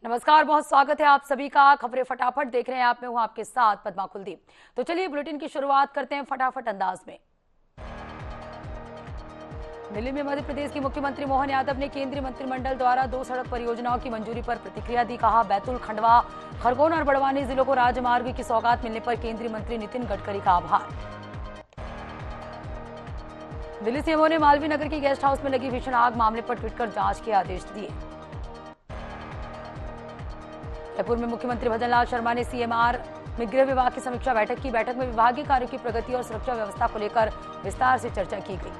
नमस्कार, बहुत स्वागत है आप सभी का। खबरें फटाफट देख रहे हैं आप, मैं हूं आपके साथ पद्मा कुलदीप। तो चलिए बुलेटिन की शुरुआत करते हैं फटाफट अंदाज में। दिल्ली में मध्य प्रदेश के मुख्यमंत्री मोहन यादव ने केंद्रीय मंत्रिमंडल द्वारा 2 सड़क परियोजनाओं की मंजूरी पर प्रतिक्रिया दी। कहा, बैतूल, खंडवा, खरगोन और बड़वानी जिलों को राजमार्ग की सौगात मिलने पर केंद्रीय मंत्री नितिन गडकरी का आभार। दिल्ली सीएमओ ने मालवीय नगर के गेस्ट हाउस में लगी भीषण आग मामले पर ट्वीट कर जांच के आदेश दिए। जयपुर में मुख्यमंत्री भजनलाल शर्मा ने सीएमआर में गृह विभाग की समीक्षा बैठक की। बैठक में विभागीय कार्यों की प्रगति और सुरक्षा व्यवस्था को लेकर विस्तार से चर्चा की गई।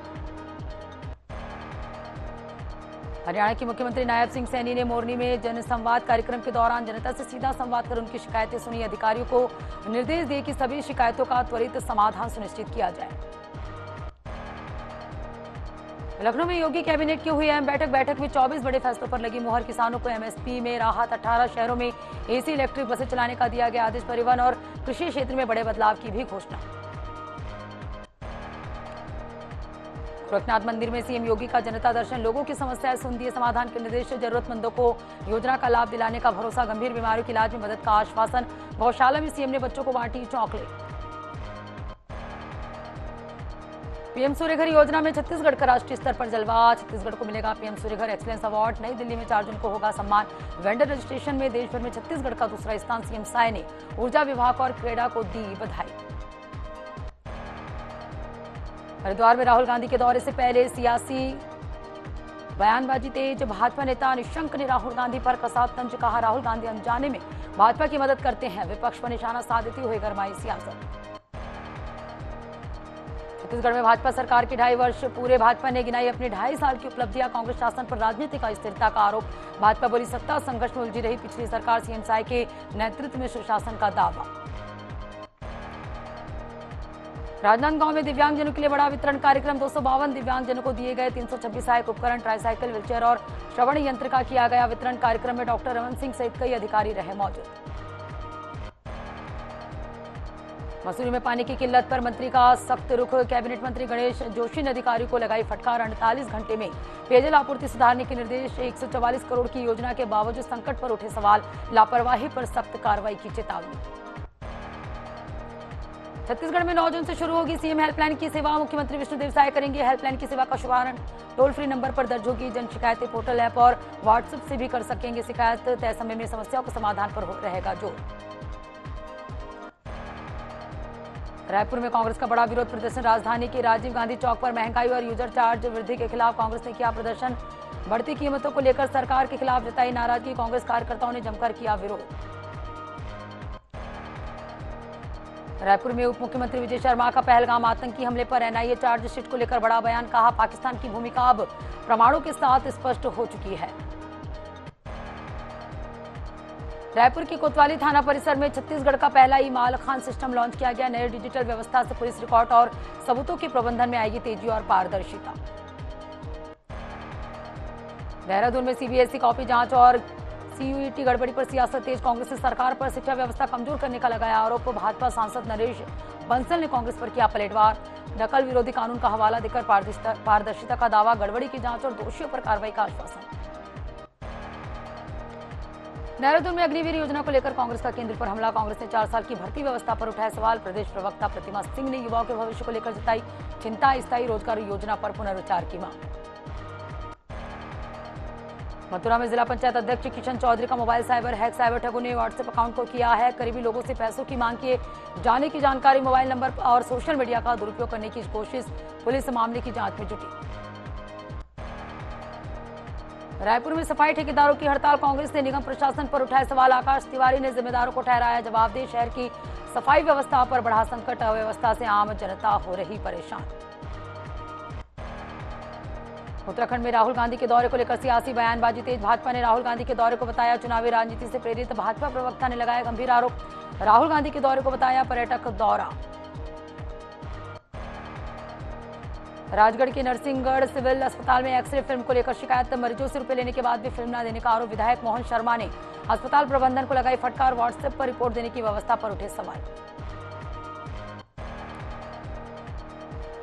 हरियाणा के मुख्यमंत्री नायब सिंह सैनी ने मोरनी में जनसंवाद कार्यक्रम के दौरान जनता से सीधा संवाद कर उनकी शिकायतें सुनी। अधिकारियों को निर्देश दिए कि सभी शिकायतों का त्वरित समाधान सुनिश्चित किया जाए। लखनऊ में योगी कैबिनेट की हुई अहम बैठक में 24 बड़े फैसलों पर लगी मुहर। किसानों को एमएसपी में राहत, 18 शहरों में एसी इलेक्ट्रिक बसें चलाने का दिया गया आदेश। परिवहन और कृषि क्षेत्र में बड़े बदलाव की भी घोषणा। गोरखनाथ मंदिर में सीएम योगी का जनता दर्शन, लोगों की समस्याएं सुन दिए समाधान के निर्देश। जरूरतमंदों को योजना का लाभ दिलाने का भरोसा, गंभीर बीमारियों के इलाज में मदद का आश्वासन। गौशाला में सीएम ने बच्चों को बांटी चॉकलेट। पीएम सूर्यघर योजना में छत्तीसगढ़ का राष्ट्रीय स्तर पर जलवा, छत्तीसगढ़ को मिलेगा पीएम सूर्यघर एक्सीलेंस अवार्ड। नई दिल्ली में 4 जून को होगा सम्मान। वेंडर रजिस्ट्रेशन में देश भर में छत्तीसगढ़ का दूसरा स्थान। सीएम साय ने ऊर्जा विभाग और क्रेडा को दी बधाई। हरिद्वार में राहुल गांधी के दौरे से पहले सियासी बयानबाजी तेज। भाजपा नेता निशंक ने राहुल गांधी पर कसा तंज। कहा, राहुल गांधी अनजाने में भाजपा की मदद करते हैं। विपक्ष पर निशाना साधते हुए गरमाई सियासत। छत्तीसगढ़ में भाजपा सरकार के 2.5 वर्ष पूरे। भाजपा ने गिनाई अपनी 2.5 साल की उपलब्धियां। कांग्रेस शासन पर राजनीतिक अस्थिरता का आरोप। भाजपा बोली, सत्ता संघर्ष में उलझी रही पिछली सरकार। सीएम साय के नेतृत्व में सुशासन का दावा। राजनांदगांव में दिव्यांगजनों के लिए बड़ा वितरण कार्यक्रम। 252 दिव्यांगजनों को दिए गए 326 सहायक उपकरण, ट्राईसाइकिल, व्हीलचेयर और श्रवण यंत्र का किया गया वितरण। कार्यक्रम में डॉक्टर रमन सिंह सहित कई अधिकारी रहे मौजूद। मसूरी में पानी की किल्लत पर मंत्री का सख्त रुख। कैबिनेट मंत्री गणेश जोशी ने अधिकारियों को लगाई फटकार। 48 घंटे में पेयजल आपूर्ति सुधारने के निर्देश। 144 करोड़ की योजना के बावजूद संकट पर उठे सवाल। लापरवाही पर सख्त कार्रवाई की चेतावनी। छत्तीसगढ़ में 9 जून से शुरू होगी सीएम हेल्पलाइन की सेवा। मुख्यमंत्री विष्णुदेव साय करेंगे हेल्पलाइन की सेवा का शुभारंभ। टोल फ्री नंबर पर दर्ज होगी जन शिकायतें। पोर्टल ऐप और व्हाट्सएप से भी कर सकेंगे शिकायत। तय समय में समस्याओं के समाधान पर रहेगा जोर। रायपुर में कांग्रेस का बड़ा विरोध प्रदर्शन। राजधानी के राजीव गांधी चौक पर महंगाई और यूजर चार्ज वृद्धि के खिलाफ कांग्रेस ने किया प्रदर्शन। बढ़ती कीमतों को लेकर सरकार के खिलाफ जताई नाराजगी। कांग्रेस कार्यकर्ताओं ने जमकर किया विरोध। रायपुर में उप मुख्यमंत्री विजय शर्मा का पहलगाम आतंकी हमले पर एनआईए चार्जशीट को लेकर बड़ा बयान। कहा, पाकिस्तान की भूमिका अब प्रमाणों के साथ स्पष्ट हो चुकी है। रायपुर के कोतवाली थाना परिसर में छत्तीसगढ़ का पहला ई माल खान सिस्टम लॉन्च किया गया। नए डिजिटल व्यवस्था से पुलिस रिकॉर्ड और सबूतों के प्रबंधन में आएगी तेजी और पारदर्शिता। देहरादून में सीबीएसई कॉपी जांच और सीयूईटी गड़बड़ी पर सियासत तेज। कांग्रेस ने सरकार पर शिक्षा व्यवस्था कमजोर करने का लगाया आरोप। भाजपा सांसद नरेश बंसल ने कांग्रेस पर किया पलटवार। नकल विरोधी कानून का हवाला देकर पारदर्शिता का दावा। गड़बड़ी की जांच और दोषियों पर कार्रवाई का आश्वासन। देहरादून में अग्निवीर योजना को लेकर कांग्रेस का केंद्र पर हमला। कांग्रेस ने 4 साल की भर्ती व्यवस्था पर उठाया सवाल। प्रदेश प्रवक्ता प्रतिमा सिंह ने युवाओं के भविष्य को लेकर जताई चिंता। स्थायी रोजगार योजना पर पुनर्विचार की मांग। मथुरा में जिला पंचायत अध्यक्ष किशन चौधरी का मोबाइल साइबर हैक। साइबर ठगों ने व्हाट्सएप अकाउंट को किया है। करीबी लोगों से पैसों की मांग किए जाने की जानकारी। मोबाइल नंबर और सोशल मीडिया का दुरुपयोग करने की कोशिश। पुलिस मामले की जांच में जुटी। रायपुर में सफाई ठेकेदारों की हड़ताल। कांग्रेस ने निगम प्रशासन पर उठाए सवाल। आकाश तिवारी ने जिम्मेदारों को ठहराया जवाबदेह। शहर की सफाई व्यवस्था पर बढ़ा संकट। अव्यवस्था से आम जनता हो रही परेशान। उत्तराखंड में राहुल गांधी के दौरे को लेकर सियासी बयानबाजी तेज। भाजपा ने राहुल गांधी के दौरे को बताया चुनावी राजनीति से प्रेरित। भाजपा प्रवक्ता ने लगाया गंभीर आरोप। राहुल गांधी के दौरे को बताया पर्यटक दौरा। राजगढ़ के नरसिंहगढ़ सिविल अस्पताल में एक्सरे फिल्म को लेकर शिकायत। मरीजों से रुपए लेने के बाद भी फिल्म न देने का आरोप। विधायक मोहन शर्मा ने अस्पताल प्रबंधन को लगाई फटकार। व्हाट्सएप पर रिपोर्ट देने की व्यवस्था पर उठे सवाल।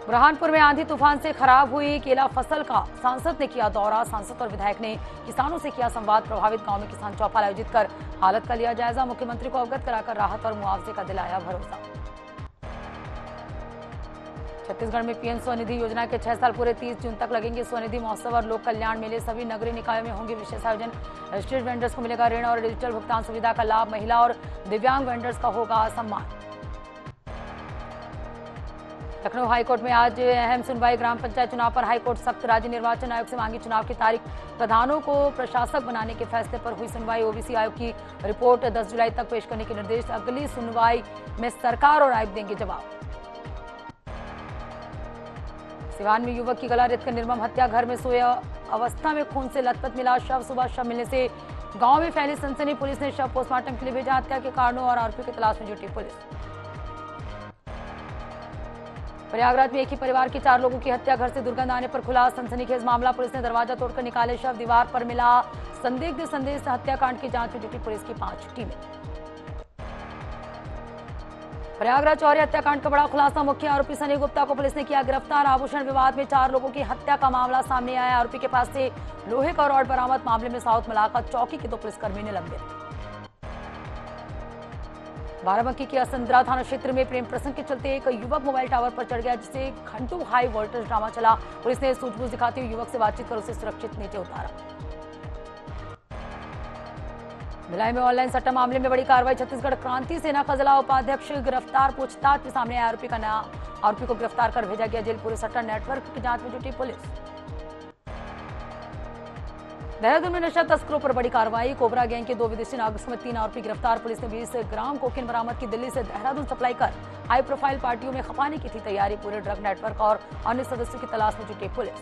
बुरहानपुर में आंधी तूफान से खराब हुई केला फसल का सांसद ने किया दौरा। सांसद और विधायक ने किसानों से किया संवाद। प्रभावित गांव में किसान चौपाल आयोजित कर हालत का लिया जायजा। मुख्यमंत्री को अवगत कराकर राहत और मुआवजे का दिलाया भरोसा। छत्तीसगढ़ में पीएम स्वनिधि योजना के 6 साल पूरे 30 जून तक लगेंगे। स्वनिधि महोत्सव और लोक कल्याण मेले सभी नगरीय निकायों में होंगे विशेष आयोजन। रजिस्टर्ड वेंडर्स को मिलेगा ऋण और डिजिटल भुगतान सुविधा का लाभ। महिला और दिव्यांग वेंडर्स का होगा सम्मान। लखनऊ हाईकोर्ट में आज अहम सुनवाई। ग्राम पंचायत चुनाव पर हाईकोर्ट सख्त। राज्य निर्वाचन आयोग से मांगी चुनाव की तारीख। प्रधानों को प्रशासक बनाने के फैसले पर हुई सुनवाई। ओबीसी आयोग की रिपोर्ट 10 जुलाई तक पेश करने के निर्देश। अगली सुनवाई में सरकार और आयोग देंगे जवाब। सिवान में युवक की गला रेतकर निर्मम हत्या। घर में सोए अवस्था में खून से लथपथ मिला शव। सुबह शव मिलने से गांव में फैली सनसनी। पुलिस ने शव पोस्टमार्टम के लिए भेजा। हत्या के कारणों और आरोपी की तलाश में जुटी पुलिस। प्रयागराज में एक ही परिवार के 4 लोगों की हत्या। घर से दुर्गंध आने पर खुला सनसनीखेज मामला। पुलिस ने दरवाजा तोड़कर निकाले शव। दीवार पर मिला संदिग्ध संदेश। हत्याकांड की जांच में जुटी पुलिस की 5 टीमें। प्रयागराज चौरी हत्याकांड का बड़ा खुलासा। मुख्य आरोपी सनी गुप्ता को पुलिस ने किया गिरफ्तार। आभूषण विवाद में 4 लोगों की हत्या का मामला सामने आया। आरोपी के पास से लोहे का रॉड बरामद। मामले में साउथ मुलाकात चौकी के 2 पुलिसकर्मी निलंबित। बाराबंकी के असंद्रा थाना क्षेत्र में प्रेम प्रसंग के चलते एक युवक मोबाइल टावर पर चढ़ गया, जिससे घंटों हाई वोल्टेज ड्रामा चला। पुलिस ने सूझबूझ दिखाते हुए युवक से बातचीत कर उसे सुरक्षित नीचे उतारा। भिलाई में ऑनलाइन सट्टा मामले में बड़ी कार्रवाई। छत्तीसगढ़ क्रांति सेना का जिला उपाध्यक्ष गिरफ्तार। पूछताछ के सामने आया आरोपी का नाम। आरोपी को गिरफ्तार कर भेजा गया जेल। पूरे सट्टा नेटवर्क की जांच में जुटी पुलिस। देहरादून में नशा तस्करों पर बड़ी कार्रवाई। कोबरा गैंग के 2 विदेशी नागरिक समेत 3 आरोपी गिरफ्तार। पुलिस ने 20 ग्राम कोकीन बरामद की। दिल्ली से देहरादून सप्लाई कर हाई प्रोफाइल पार्टियों में खपाने की थी तैयारी। पूरे ड्रग नेटवर्क और अन्य सदस्यों की तलाश में जुटी पुलिस।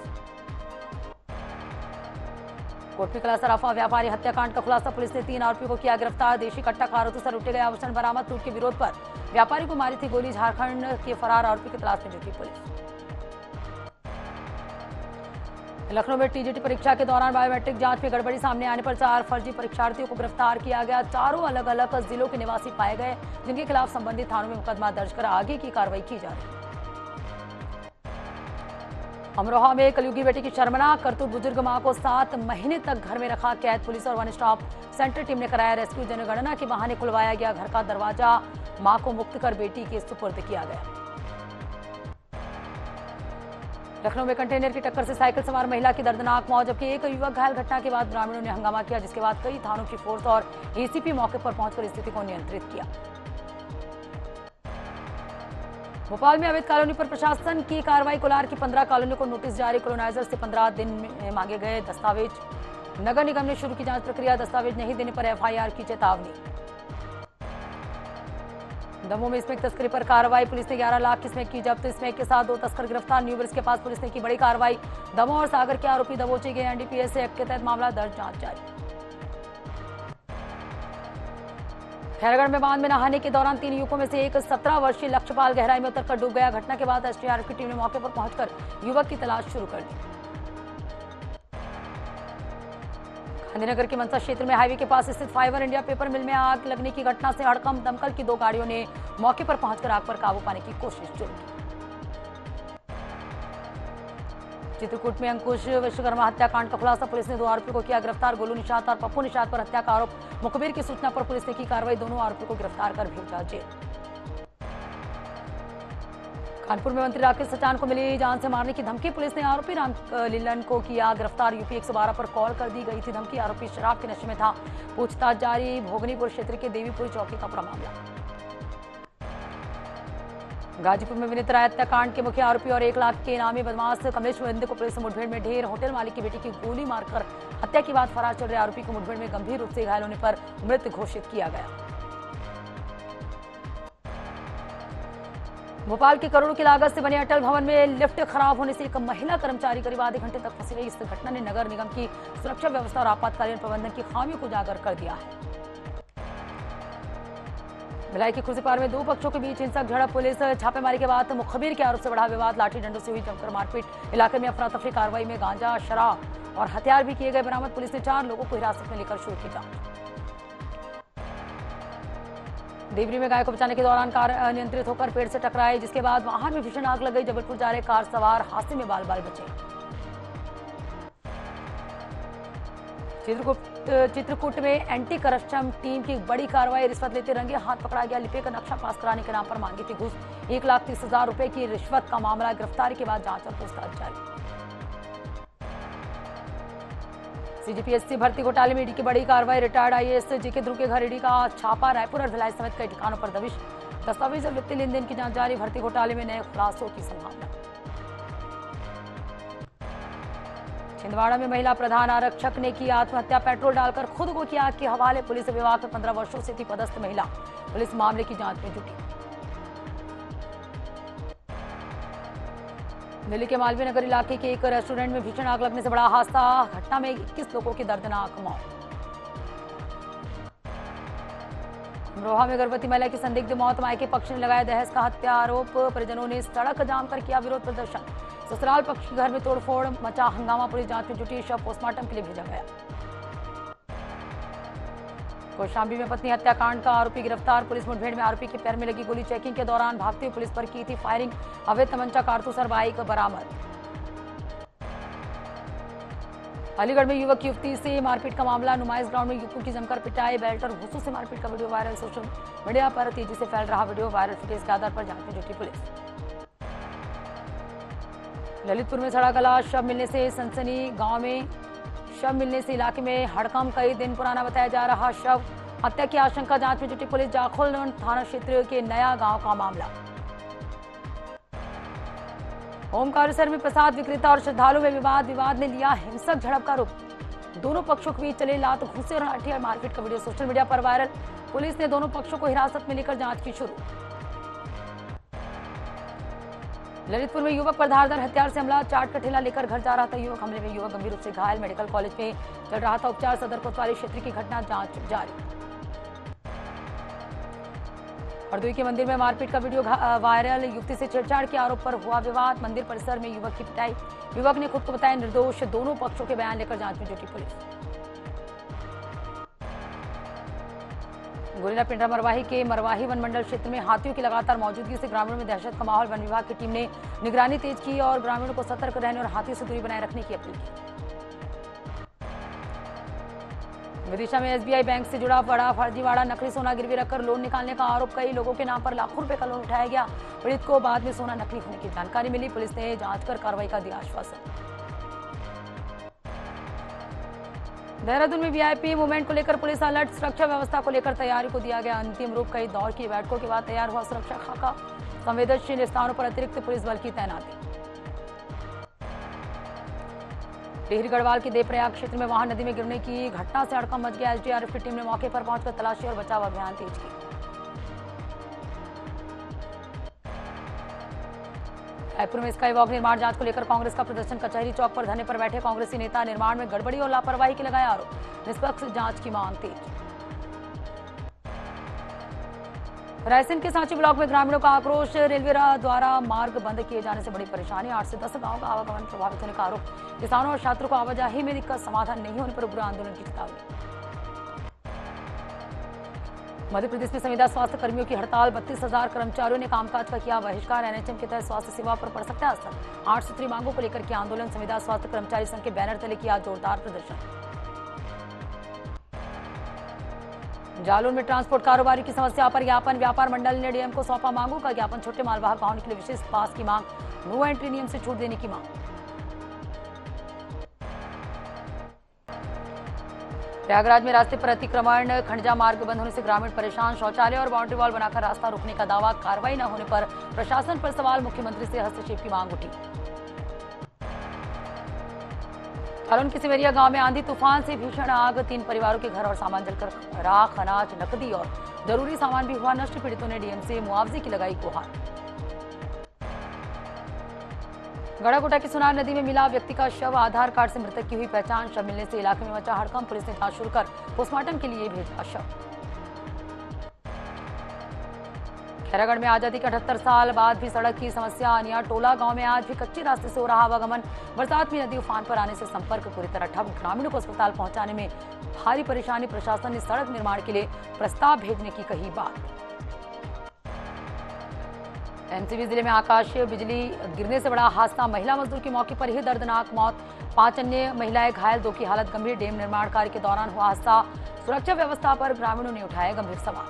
कोटमी कला सराफा व्यापारी हत्याकांड का खुलासा। पुलिस ने 3 आरोपियों को किया गिरफ्तार। देशी कट्टा कारों से लूटे गए आभूषण बरामद। लूट के विरोध पर व्यापारी को मारी थी गोली। झारखंड के फरार आरोपी की तलाश में जुटी पुलिस। लखनऊ में टीजीटी परीक्षा के दौरान बायोमेट्रिक जांच में गड़बड़ी सामने आने पर 4 फर्जी परीक्षार्थियों को गिरफ्तार किया गया। चारों अलग अलग जिलों के निवासी पाए गए, जिनके खिलाफ संबंधित थानों में मुकदमा दर्ज कर आगे की कार्रवाई की जा रही है। अमरोहा में कलयुगी बेटी की शर्मनाक करतूत। बुजुर्ग मां को 7 महीने तक घर में रखा कैद। पुलिस और वन स्टॉप सेंटर टीम ने कराया रेस्क्यू। जनगणना के बहाने खुलवाया गया घर का दरवाजा। मां को मुक्त कर बेटी के सुपुर्द किया गया। लखनऊ में कंटेनर की टक्कर से साइकिल सवार महिला की दर्दनाक मौत, जबकि एक युवक घायल। घटना के बाद ग्रामीणों ने हंगामा किया, जिसके बाद कई थानों की फोर्स और एसीपी मौके पर पहुंचकर स्थिति को नियंत्रित किया। भोपाल में अवैध कॉलोनी पर प्रशासन की कार्रवाई। कोलार की 15 कॉलोनी को नोटिस जारी। कॉलोनाइजर से 15 दिन में मांगे गए दस्तावेज। नगर निगम ने शुरू की जांच प्रक्रिया। दस्तावेज नहीं देने पर एफआईआर की चेतावनी। दमोह में स्मैक तस्करी पर कार्रवाई। पुलिस ने 11 लाख की स्मैक की जब्त। स्मैक के साथ 2 तस्कर गिरफ्तार। न्यू ब्रिज के पास पुलिस ने की बड़ी कार्रवाई। दमोह और सागर के आरोपी दबोचे गए। एनडीपीएस एक्ट के तहत मामला दर्ज, जांच जारी। खैरगढ़ में बांध में नहाने के दौरान 3 युवकों में से एक 17 वर्षीय लक्ष्यपाल गहराई में उतरकर डूब गया। घटना के बाद एसडीआरएफ की टीम ने मौके पर पहुंचकर युवक की तलाश शुरू कर दी। गांधीनगर के मनसा क्षेत्र में हाईवे के पास स्थित फाइबर इंडिया पेपर मिल में आग लगने की घटना से हड़कंप। दमकल की 2 गाड़ियों ने मौके पर पहुंचकर आग पर काबू पाने की कोशिश शुरू की। चित्रकूट में अंकुश विश्वकर्मा हत्याकांड का खुलासा। पुलिस ने 2 आरोपियों को किया गिरफ्तार। गोलू निषाद और पप्पू निषाद पर हत्या का आरोप। मुखबिर की सूचना पर पुलिस ने की कार्रवाई। दोनों आरोपियों को गिरफ्तार कर भेजा जेल। कानपुर में मंत्री राकेश सचान को मिली जान से मारने की धमकी। पुलिस ने आरोपी राम लीलन को किया गिरफ्तार। यूपी 112 पर कॉल कर दी गई थी धमकी। आरोपी शराब के नशे में था। पूछताछ जारी। भोगनीपुर क्षेत्र के देवीपुरी चौकी का बड़ा मामला। गाजीपुर में विनीत राय हत्याकांड के मुख्य आरोपी और 1 लाख के इनामी बदमाश कमलेश वरिंदे को पुलिस मुठभेड़ में ढेर। होटल मालिक की बेटी की गोली मारकर हत्या के बाद फरार चल रहे आरोपी को मुठभेड़ में गंभीर रूप से घायल होने पर मृत घोषित किया गया। भोपाल की करोड़ों की लागत से बने अटल भवन में लिफ्ट खराब होने से एक महिला कर्मचारी करीब आधे घंटे तक फंसी रही। इस घटना ने नगर निगम की सुरक्षा व्यवस्था और आपातकालीन प्रबंधन की खामियों को उजागर कर दिया है। भिलाई की खुर्सीपार में 2 पक्षों के बीच हिंसक झड़प। पुलिस छापेमारी के बाद मुखबिर के आरोप से बढ़ा विवाद। लाठी डंडों से हुई जमकर मारपीट। इलाके में अफरा तफरी। कार्रवाई में गांजा, शराब और हथियार भी किए गए बरामद। पुलिस ने 4 लोगों को हिरासत में लेकर शुरू की जांच। देवरी में गाय को बचाने के दौरान कार अनियंत्रित होकर पेड़ से टकराई, जिसके बाद वाहन में भीषण आग लग गई। जबलपुर जा रहे कार सवार हादसे में बाल बाल बचे। चित्रकूट में एंटी करप्शन टीम की बड़ी कार्रवाई, रिश्वत लेते रंगे हाथ पकड़ा गया। लिपे का नक्शा पास कराने के नाम पर मांगी थी घूस। 1,30,000 रुपए की रिश्वत का मामला, गिरफ्तारी के बाद जांच और पूछताछ जारी। सीजीपीएससी भर्ती घोटाले में ईडी की बड़ी कार्रवाई, रिटायर्ड आईएएस जीके ध्रुव के घर ईडी का छापा, रायपुर और भिलाई समेत कई ठिकानों पर दबिश। दस्तावेज और वित्तीय लेन देन की जांच जारी, भर्ती घोटाले में नए खुलासों की संभावना। छिंदवाड़ा में महिला प्रधान आरक्षक ने की आत्महत्या, पेट्रोल डालकर खुद को किया आग के हवाले। पुलिस विभाग में 15 वर्षों से थी पदस्थ महिला, पुलिस मामले की जांच में जुटी। दिल्ली के मालवीय नगर इलाके के एक रेस्टोरेंट में भीषण आग लगने से बड़ा हादसा, घटना में 21 लोगों की दर्दनाक मौत। अमरोहा में गर्भवती महिला की संदिग्ध मौत, मायके पक्ष ने लगाया दहेज का हत्या आरोप, परिजनों ने सड़क जाम कर किया विरोध प्रदर्शन। ससुराल पक्ष के घर में तोड़फोड़, मचा हंगामा, पुलिस जांच में जुटी, शव पोस्टमार्टम के लिए भेजा गया। कौशाम्बी में पत्नी हत्याकांड का आरोपी गिरफ्तार, पुलिस मुठभेड़ में आरोपी के पैर में लगी गोली, चेकिंग के दौरान भागते हुए पुलिस पर की थी फायरिंग, अवैध तमंचा, कारतूस और बाइक बरामद। अलीगढ़ में युवक युवती से मारपीट का मामला, नुमाइश ग्राउंड में युवकों की जमकर पिटाई, बेल्ट और घूंसों से मारपीट का वीडियो वायरल, सोशल मीडिया पर तेजी से फैल रहा वीडियो, वायरल फुटेज के आधार पर जांच में जुटी पुलिस। ललितपुर में सड़ा गला, शव मिलने से सनसनी, गांव में शव मिलने से इलाके में हड़कंप, कई दिन पुराना बताया जा रहा शव, हत्या की आशंका, जांच में जुटी पुलिस। जाखोल थाना क्षेत्र के नया गांव का मामला। ओमकारेश्वर में प्रसाद विक्रेता और श्रद्धालु में विवाद ने लिया हिंसक झड़प का रुख, दोनों पक्षों के बीच चले लात, घूंसे और लाठी मारपीट का वीडियो सोशल मीडिया पर वायरल, पुलिस ने दोनों पक्षों को हिरासत में लेकर जांच की शुरू। ललितपुर में युवक पर धारदार हथियार से हमला, चाट का ठेला लेकर घर जा रहा था युवक, हमले में युवक गंभीर रूप से घायल, मेडिकल कॉलेज में चल रहा था उपचार, सदर कोतवाली क्षेत्र की घटना, जांच जारी। हरदोई के मंदिर में मारपीट का वीडियो वायरल, युवती से छेड़छाड़ के आरोप पर हुआ विवाद, मंदिर परिसर में युवक की पिटाई, युवक ने खुद को बताया निर्दोष, दोनों पक्षों के बयान लेकर जांच में जुटी पुलिस। गोरेला पिंडरा मरवाही के मरवाही वन मंडल क्षेत्र में हाथियों की लगातार मौजूदगी से ग्रामीणों में दहशत का माहौल, वन विभाग की टीम ने निगरानी तेज की और ग्रामीणों को सतर्क रहने और हाथियों से दूरी बनाए रखने की अपील की। विदिशा में एसबीआई बैंक से जुड़ा बड़ा फर्जीवाड़ा, नकली सोना गिरवी रखकर लोन निकालने का आरोप, कई लोगों के नाम पर लाखों रुपए का लोन उठाया गया, पीड़ित को बाद में सोना नकली होने की जानकारी मिली, पुलिस ने जांच कर कार्रवाई का दिया आश्वासन। देहरादून में वीआईपी मूवमेंट को लेकर पुलिस अलर्ट, सुरक्षा व्यवस्था को लेकर तैयारी को दिया गया अंतिम रूप, कई दौर की बैठकों के बाद तैयार हुआ सुरक्षा खाका, संवेदनशील स्थानों पर अतिरिक्त पुलिस बल की तैनाती। टिहरी गढ़वाल के देवप्रयाग क्षेत्र में वाहन नदी में गिरने की घटना से हड़कंप मच गया, एसडीआरएफ की टीम ने मौके पर पहुंचकर तलाशी और बचाव अभियान तेज किया। रायपुर में स्काई वॉक निर्माण जांच को लेकर कांग्रेस का प्रदर्शन, कचहरी चौक पर धरने पर बैठे कांग्रेसी नेता, निर्माण में गड़बड़ी और लापरवाही के लगाया आरोप, निष्पक्ष जांच की मांग तेज। रायसेन के सांची ब्लॉक में ग्रामीणों का आक्रोश, रेलवे द्वारा मार्ग बंद किए जाने से बड़ी परेशानी, 8 से 10 गांवों का आवागमन प्रभावित होने का आरोप, किसानों और छात्रों को आवाजाही में दिक्कत, समाधान नहीं होने पर उग्र आंदोलन की चेतावनी। मध्य प्रदेश में संविदा स्वास्थ्य कर्मियों की हड़ताल, 32,000 कर्मचारियों ने कामकाज का किया बहिष्कार, एनएचएम के तहत स्वास्थ्य सेवा पर पड़ सकता है असर, 8 सूत्री मांगों को लेकर किया आंदोलन, संविदा स्वास्थ्य कर्मचारी संघ के बैनर तले किया जोरदार प्रदर्शन। जालौन में ट्रांसपोर्ट कारोबारी की समस्या पर ज्ञापन, व्यापार मंडल ने डीएम को सौंपा मांगों का ज्ञापन, छोटे मालवाहक वाहनों के लिए विशेष पास की मांग, नो एंट्री नियम से छूट देने की मांग। प्रयागराज में रास्ते पर अतिक्रमण, खंडजा मार्ग बंद होने से ग्रामीण परेशान, शौचालय और बाउंड्री वॉल बनाकर रास्ता रोकने का दावा, कार्रवाई न होने पर प्रशासन पर सवाल, मुख्यमंत्री से हस्तक्षेप की मांग उठी। जालौन के सिवेरिया गांव में आंधी तूफान से भीषण आग, 3 परिवारों के घर और सामान जलकर राख, अनाज, नकदी और जरूरी सामान भी हुआ नष्ट, पीड़ितों ने डीएम से मुआवजे की लगाई गुहार। गढ़ाकोटा की सुनार नदी में मिला व्यक्ति का शव, आधार कार्ड से मृतक की हुई पहचान, शव मिलने से इलाके में मचा हड़कंप, पुलिस ने जांच शुरू कर पोस्टमार्टम के लिए भेजा शव। खैरागढ़ में आजादी के 78 साल बाद भी सड़क की समस्या, अनिया टोला गांव में आज भी कच्चे रास्ते से हो रहा आवागमन, बरसात में नदी उफान पर आने से संपर्क पूरी तरह ठप, ग्रामीणों को अस्पताल पहुंचाने में भारी परेशानी, प्रशासन ने सड़क निर्माण के लिए प्रस्ताव भेजने की कही बात। एनसीबी जिले में आकाशीय बिजली गिरने से बड़ा हादसा, महिला मजदूर की मौके पर ही दर्दनाक मौत, 5 अन्य महिलाएं घायल, 2 की हालत गंभीर। डैम निर्माण कार्य के दौरान हुआ हादसा, सुरक्षा व्यवस्था पर ग्रामीणों ने उठाए गंभीर सवाल।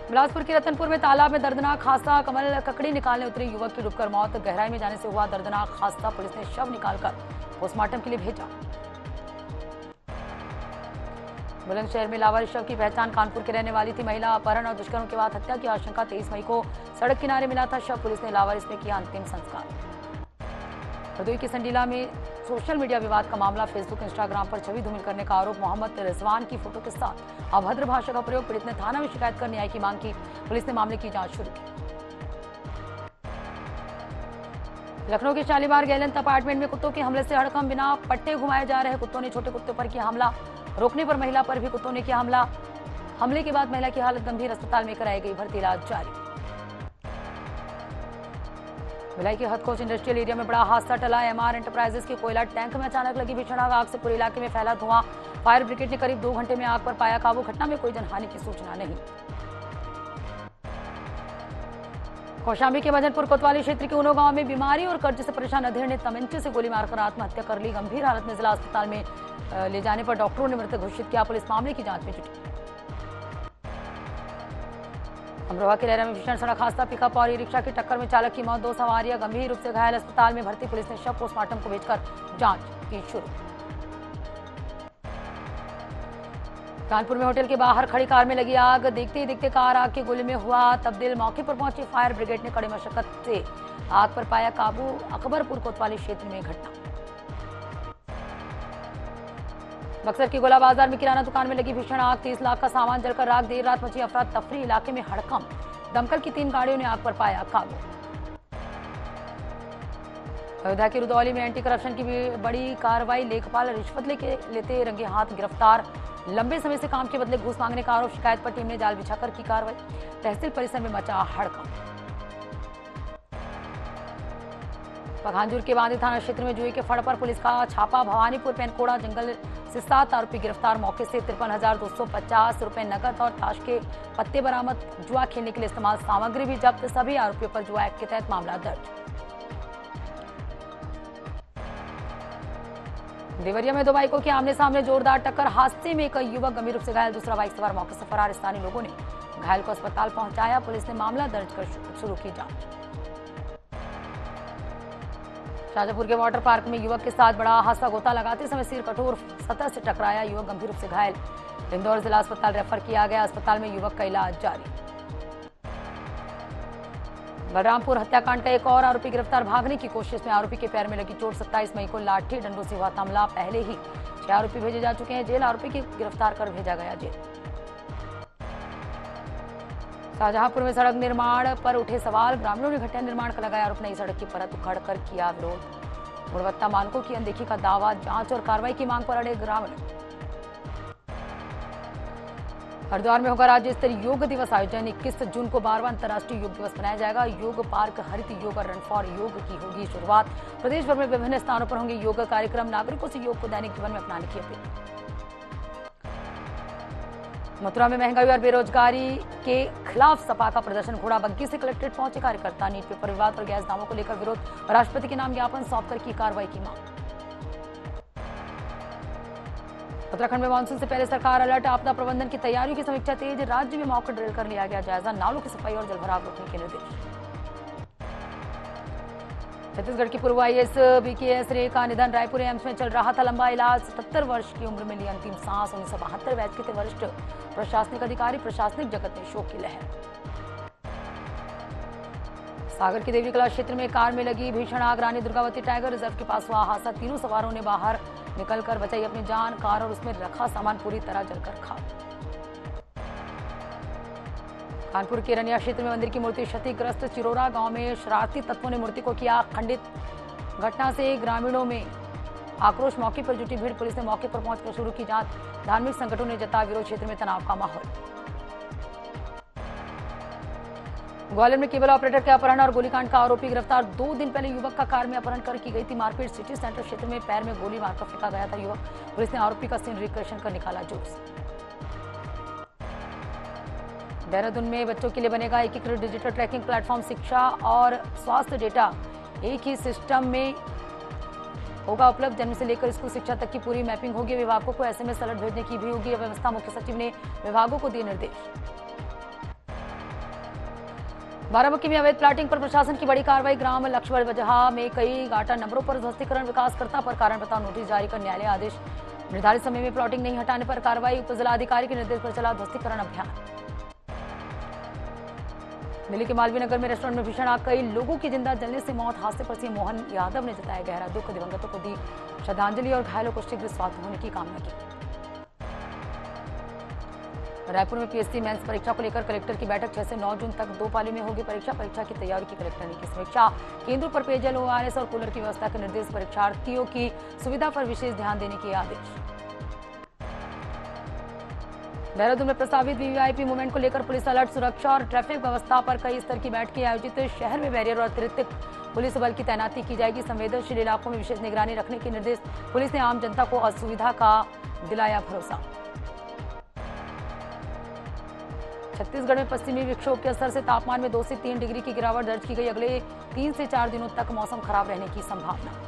बिलासपुर के रतनपुर में तालाब में दर्दनाक हादसा, कमल ककड़ी निकालने उतरे युवक की डूबकर मौत, गहराई में जाने से हुआ दर्दनाक हादसा, पुलिस ने शव निकालकर पोस्टमार्टम के लिए भेजा। बुलंदशहर में लावारिस शव की पहचान, कानपुर की रहने वाली थी महिला, अपहरण और दुष्कर्म के बाद हत्या की आशंका, 23 मई को सड़क किनारे मिला था शव, पुलिस ने लावारिस में किया अंतिम संस्कार। भदोही की संडीला में सोशल मीडिया विवाद का मामला, फेसबुक इंस्टाग्राम पर छवि धूमिल करने का आरोप, मोहम्मद रिजवान की फोटो के साथ अभद्र भाषा का प्रयोग, पीड़ित ने थाना में शिकायत कर न्याय की मांग की, पुलिस ने मामले की जांच शुरू की। लखनऊ के शालीमार गैलेंट अपार्टमेंट में कुत्तों के हमले से हड़कंप, बिना पट्टे घुमाए जा रहे कुत्तों ने छोटे कुत्तों पर किया हमला, रोकने पर महिला पर भी कुत्तों ने किया हमला, हमले के बाद महिला की हालत गंभीर, अस्पताल में कराई गई भर्ती, इलाज जारी। भिलाई के हथकोच इंडस्ट्रियल एरिया में बड़ा हादसा टला, एमआर एंटरप्राइजेस के कोयला टैंक में अचानक लगी भीषण आग से पूरे इलाके में फैला धुआं, फायर ब्रिगेड ने करीब 2 घंटे में आग पर पाया काबू, घटना में कोई जनहानि की सूचना नहीं। कौशाम्बी के भजनपुर कोतवाली क्षेत्र के ऊनो गांव में बीमारी और कर्ज से परेशान अधेड़ ने तमंचे से गोली मारकर आत्महत्या कर ली, गंभीर हालत में जिला अस्पताल में ले जाने पर डॉक्टरों ने मृत घोषित किया, पुलिस मामले की जांच में जुटी। अमरोहा के लहरा में भीषण सड़क हादसा, पिकअप और ई रिक्शा की टक्कर में चालक की मौत, 2 सवारियां गंभीर रूप से घायल, अस्पताल में भर्ती, पुलिस ने शव पोस्टमार्टम को भेजकर जांच की शुरू। कानपुर में होटल के बाहर खड़ी कार में लगी आग, देखते ही देखते कार आग के गोले में हुआ तब्दील, मौके पर पहुंची फायर ब्रिगेड ने कड़ी मशक्कत से आग पर पाया काबू, अकबरपुर कोतवाली क्षेत्र में घटना। बक्सर की गोला बाजार में किराना दुकान में लगी भीषण आग, 30 लाख का सामान जलकर राख, देर रात मची अफरा तफरी, इलाके में हड़कंप, दमकल की 3 गाड़ियों ने आग पर पाया काबू। अयोध्या की रुदौली में एंटी करप्शन की भी बड़ी कार्रवाई, लेखपाल रिश्वत लेते रंगे हाथ गिरफ्तार, लंबे समय से काम के बदले घूस मांगने का आरोप, शिकायत पर टीम ने जाल बिछाकर की कार्रवाई, तहसील परिसर में मचा हड़कंप। पखांजूर के बांदी थाना क्षेत्र में जुए के फड़ पर पुलिस का छापा, भवानीपुर पेनकोड़ा जंगल से 7 आरोपी गिरफ्तार, मौके से 53,250 रुपए नकद और ताश के पत्ते बरामद, जुआ खेलने के लिए इस्तेमाल सामग्री भी जब्त, सभी आरोपियों पर जुआ एक्ट के तहत मामला दर्ज। देवरिया में 2 बाइकों के आमने सामने जोरदार टक्कर, हादसे में एक युवक गंभीर रूप से घायल, दूसरा बाइक सवार मौके से फरार, स्थानीय लोगों ने घायल को अस्पताल पहुंचाया, पुलिस ने मामला दर्ज कर शुरू की जांच। शाजापुर के वाटर पार्क में युवक के साथ बड़ा हादसा, गोता लगाते समय सिर कठोर सतह से टकराया, युवक गंभीर रूप से घायल, इंदौर जिला अस्पताल रेफर किया गया, अस्पताल में युवक का इलाज जारी। बलरामपुर हत्याकांड का एक और आरोपी गिरफ्तार, भागने की कोशिश में आरोपी के पैर में लगी चोट, 27 मई को लाठी डंडों से हुआ हमला, पहले ही 6 आरोपी भेजे जा चुके हैं जेल, आरोपी की गिरफ्तार कर भेजा गया जेल। शाहजहांपुर में सड़क निर्माण पर उठे सवाल, ग्रामीणों ने घटिया निर्माण का लगाया आरोप, नई सड़क की परत उखाड़कर किया विरोध, गुणवत्ता मानकों की अनदेखी का दावा, जांच और कार्रवाई की मांग पर अड़े ग्रामीण। हरिद्वार में होगा राज्य स्तरीय योग दिवस आयोजन, 21 जून को 12वां अंतर्राष्ट्रीय योग दिवस मनाया जाएगा, योग पार्क हरित योग और रन फॉर योग की होगी शुरुआत, प्रदेश भर में विभिन्न स्थानों पर होंगे योग कार्यक्रम, नागरिकों से योग को दैनिक जीवन में अपनाने की अपील। मथुरा में महंगाई और बेरोजगारी के खिलाफ सपा का प्रदर्शन, घोड़ाबग्गी से कलेक्ट्रेट पहुंचे कार्यकर्ता, नीट पेपर विवाद और गैस दामों को लेकर विरोध, राष्ट्रपति के नाम ज्ञापन सौंपकर की कार्रवाई की मांग। उत्तराखंड में मानसून से पहले सरकार अलर्ट, आपदा प्रबंधन की तैयारियों की समीक्षा तेज, राज्य में मॉक ड्रिल कर लिया गया जायजा, नालों की सफाई और जलभराव रोकने के निर्देश। छत्तीसगढ़ की पूर्व आईएएस बीकेएस रे का निधन, रायपुर एम्स में चल रहा था लंबा इलाज, 77 वर्ष की उम्र में ली अंतिम सांस, 1972 बैच के थे वरिष्ठ प्रशासनिक अधिकारी, प्रशासनिक जगत में शोक की लहर। सागर के देवी कला क्षेत्र में कार में लगी भीषण आग, रानी दुर्गावती टाइगर रिजर्व के पास हुआ हादसा, तीनों सवारों ने बाहर निकलकर बचाई अपनी जान, कार और उसमें रखा सामान पूरी तरह जलकर खाक। कानपुर के रनिया क्षेत्र में मंदिर की मूर्ति क्षतिग्रस्त, चिरोरा गांव में शरारती तत्वों ने मूर्ति को किया खंडित, घटना से ग्रामीणों में आक्रोश, मौके पर जुटी भीड़, पुलिस ने मौके पर पहुंचकर शुरू की जांच, धार्मिक संगठनों ने जताया विरोध, क्षेत्र में तनाव का माहौल। ग्वालियर में केबल ऑपरेटर के अपहरण और गोलीकांड का आरोपी गिरफ्तार, 2 दिन पहले युवक का कार में अपहरण कर की गई थी मारपीट, सिटी सेंटर क्षेत्र में पैर में गोली मारकर फेंका गया था युवक, पुलिस ने आरोपी का सीन रिकलेक्शन कर निकाला जूस। देहरादून में बच्चों के लिए बनेगा एकीकृत डिजिटल ट्रैकिंग प्लेटफॉर्म। शिक्षा और स्वास्थ्य डेटा एक ही सिस्टम में होगा उपलब्ध। जन्म से लेकर स्कूल शिक्षा तक की पूरी मैपिंग होगी। विभागों को एसएमएस अलर्ट भेजने की भी होगी व्यवस्था। मुख्य सचिव ने विभागों को दिए निर्देश। बाराबंकी में अवैध प्लाटिंग पर प्रशासन की बड़ी कार्रवाई। ग्राम लक्ष्मण बजहा में कई गाटा नंबरों पर ध्वस्तीकरण। विकासकर्ता पर कारण बताओ नोटिस जारी कर न्यायालय आदेश। निर्धारित समय में प्लॉटिंग नहीं हटाने पर कार्रवाई। उप जिलाधिकारी के निर्देश पर चला ध्वस्तीकरण अभियान। दिल्ली के मालवीय नगर में रेस्टोरेंट में भीषण आग। कई लोगों की जिंदा जलने से मौत। हादसे पर सीएम मोहन यादव ने जताया गहरा दुख। दिवंगतों को दी श्रद्धांजलि और घायलों को शीघ्र स्वास्थ्य होने की कामना की। रायपुर में पीएससी मेंस परीक्षा को लेकर कलेक्टर की बैठक। 6 से 9 जून तक 2 पाली में होगी परीक्षा की तैयारी की कलेक्टर ने की समीक्षा। केंद्रों पर पेयजल, ओआरएस और कूलर की व्यवस्था के निर्देश। परीक्षार्थियों की सुविधा पर विशेष ध्यान देने के आदेश। देहरादून में प्रस्तावित वीवीआईपी मूवमेंट को लेकर पुलिस अलर्ट। सुरक्षा और ट्रैफिक व्यवस्था पर कई स्तर की बैठकें आयोजित। शहर में बैरियर और अतिरिक्त पुलिस बल की तैनाती की जाएगी। संवेदनशील इलाकों में विशेष निगरानी रखने के निर्देश। पुलिस ने आम जनता को असुविधा का दिलाया भरोसा। छत्तीसगढ़ में पश्चिमी विक्षोभ के असर से तापमान में 2 से 3 डिग्री की गिरावट दर्ज की गई। अगले 3 से 4 दिनों तक मौसम खराब रहने की संभावना।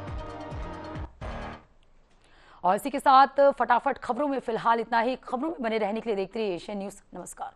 और इसी के साथ फटाफट खबरों में फिलहाल इतना ही। खबरों में बने रहने के लिए देखते रहिए एशियन न्यूज। नमस्कार।